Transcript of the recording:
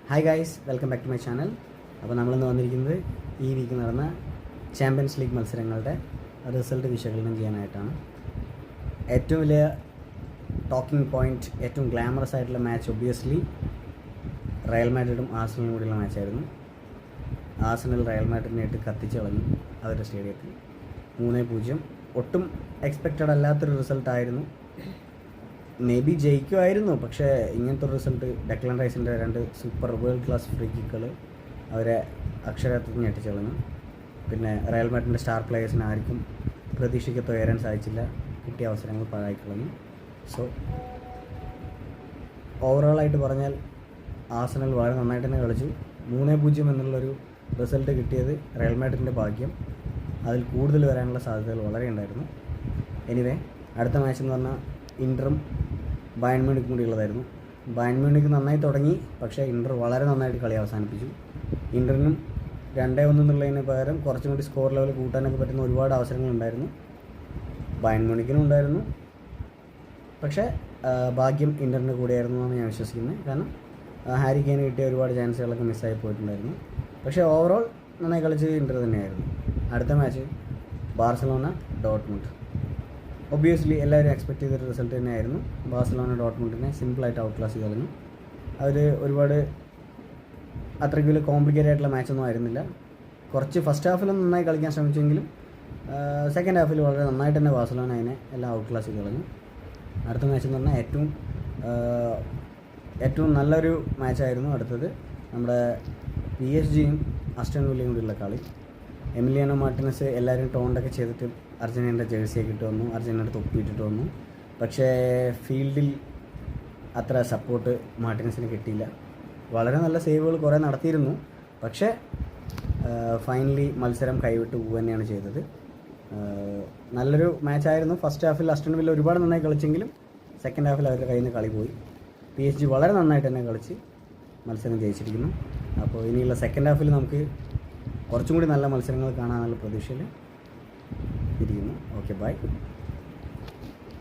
Hi guys, welcome back to my channel. അപ്പോൾ നമ്മളിന്ന് വന്നിരിക്കുന്നത് ഈ വീക്ക് നടന്ന ചാമ്പ്യൻസ് ലീഗ് മത്സരങ്ങളുടെ റിസൾട്ട് വിശകലനം ചെയ്യാനായിട്ടാണ്. ഏറ്റവും വലിയ ടോക്കിംഗ് പോയിൻറ്റ്, ഏറ്റവും ഗ്ലാമറസ് ആയിട്ടുള്ള മാച്ച് ഒബ്വിയസ്ലി റയൽ മാഡ്രിഡും ആഴ്സണലും കൂടിയുള്ള മാച്ചായിരുന്നു. ആഴ്സണൽ റയൽ മാഡ്രിഡിനെ ഇട്ട് കത്തിച്ച് കളഞ്ഞു അവരുടെ സ്റ്റേഡിയത്തിൽ 3-0. ഒട്ടും എക്സ്പെക്റ്റഡ് അല്ലാത്തൊരു റിസൾട്ടായിരുന്നു. മേ ബി ജയിക്കുമായിരുന്നു, പക്ഷേ ഇങ്ങനത്തെ ഒരു റിസൾട്ട്, ഡെക്ലൻ റൈസിൻ്റെ 2 സൂപ്പർ വേൾഡ് ക്ലാസ് ഫ്രീ കിക്കുകൾ അവരെ അക്ഷരാർത്ഥത്തിൽ ഞെട്ടിച്ച് കളഞ്ഞു. പിന്നെ റയൽ മാഡ്രിഡിൻ്റെ സ്റ്റാർ പ്ലെയേഴ്സിന് ആർക്കും പ്രതീക്ഷയ്ക്ക് ഉയരാൻ സാധിച്ചില്ല, കിട്ടിയ അവസരങ്ങൾ പാഴായിക്കളഞ്ഞു. സോ ഓവറോളായിട്ട് പറഞ്ഞാൽ ആഴ്സണൽ വളരെ നന്നായിട്ട് തന്നെ കളിച്ചു. 3-0 എന്നുള്ളൊരു റിസൾട്ട് കിട്ടിയത് റയൽ മാഡ്രിഡിൻ്റെ ഭാഗ്യം. അതിൽ കൂടുതൽ വരാനുള്ള സാധ്യതകൾ വളരെ ഉണ്ടായിരുന്നു. എനിവേ, അടുത്ത മാച്ച് എന്ന് പറഞ്ഞാൽ ഇൻ്ററും ബയൺ മ്യൂണിക്കും കൂടിയുള്ളതായിരുന്നു. ബയൺ മ്യൂണിക്ക് നന്നായി തുടങ്ങി, പക്ഷേ ഇൻ്റർ വളരെ നന്നായിട്ട് കളി അവസാനിപ്പിച്ചു. ഇൻ്ററിനും 2-1 എന്നുള്ളതിന് പകരം കുറച്ചും കൂടി സ്കോർ ലെവൽ കൂട്ടാനൊക്കെ പറ്റുന്ന ഒരുപാട് അവസരങ്ങളുണ്ടായിരുന്നു. ബയൺ മ്യൂണിക്കിനും ഉണ്ടായിരുന്നു, പക്ഷേ ഭാഗ്യം ഇൻ്ററിൻ്റെ കൂടെയായിരുന്നു എന്നാണ് ഞാൻ വിശ്വസിക്കുന്നത്. കാരണം ഹാരി കെയിന് കിട്ടിയ ഒരുപാട് ചാൻസുകളൊക്കെ മിസ്സായി പോയിട്ടുണ്ടായിരുന്നു. പക്ഷേ ഓവറോൾ നന്നായി കളിച്ചത് ഇൻ്റർ തന്നെയായിരുന്നു. അടുത്ത മാച്ച് ബാർസലോണ ഡോട്ട്മുണ്ട്. ഒബ്വിയസ്ലി എല്ലാവരും എക്സ്പെക്ട് ചെയ്തൊരു റിസൾട്ട് തന്നെയായിരുന്നു. ബാർസലോണ ഡോട്ട്മുണ്ടിനെ സിമ്പിളായിട്ട് ഔട്ട് ക്ലാസ് ചെയ്ത് കളഞ്ഞു. അവർ ഒരുപാട് അത്രയ്ക്ക് വലിയ കോംപ്ലിക്കേറ്റഡ് ആയിട്ടുള്ള മാച്ചൊന്നും ആയിരുന്നില്ല. കുറച്ച് ഫസ്റ്റ് ഹാഫിലും നന്നായി കളിക്കാൻ ശ്രമിച്ചെങ്കിലും സെക്കൻഡ് ഹാഫിൽ വളരെ നന്നായിട്ട് തന്നെ ബാർസലോണ അതിനെ എല്ലാം ഔട്ട് ക്ലാസ് ചെയ്ത് കളഞ്ഞു. അടുത്ത മാച്ച് എന്ന് പറഞ്ഞാൽ ഏറ്റവും നല്ലൊരു മാച്ചായിരുന്നു അടുത്തത്. നമ്മുടെ PSG-യും അസ്റ്റൺ വില്ലയും കൂടിയുള്ള കളി. എമിലിയാനോ മാർട്ടിനസ് എല്ലാവരും ടോണ്ടൊക്കെ ചെയ്തിട്ട് അർജൻറ്റീനയുടെ ജേഴ്സിയൊക്കെ ഇട്ട് വന്നു, അർജൻറ്റീനയുടെ തൊപ്പിയിട്ടിട്ട് വന്നു. പക്ഷേ ഫീൽഡിൽ അത്ര സപ്പോർട്ട് മാർട്ടിനസിന് കിട്ടിയില്ല. വളരെ നല്ല സേവുകൾ കുറേ നടത്തിയിരുന്നു, പക്ഷേ ഫൈനലി മത്സരം കൈവിട്ട് പോവുക തന്നെയാണ് ചെയ്തത്. നല്ലൊരു മാച്ചായിരുന്നു. ഫസ്റ്റ് ഹാഫിൽ അസ്റ്റൺ വില്ല ഒരുപാട് നന്നായി കളിച്ചെങ്കിലും സെക്കൻഡ് ഹാഫിൽ അവരുടെ കയ്യിൽ നിന്ന് കളി പോയി. PSG വളരെ നന്നായിട്ട് തന്നെ കളിച്ച് മത്സരം ജയിച്ചിരിക്കുന്നു. അപ്പോൾ ഇനിയുള്ള സെക്കൻഡ് ഹാഫിൽ നമുക്ക് കുറച്ചും കൂടി നല്ല മത്സരങ്ങൾ കാണാനുള്ള പ്രതീക്ഷയിൽ ഇരിക്കുന്നു. Okay, by.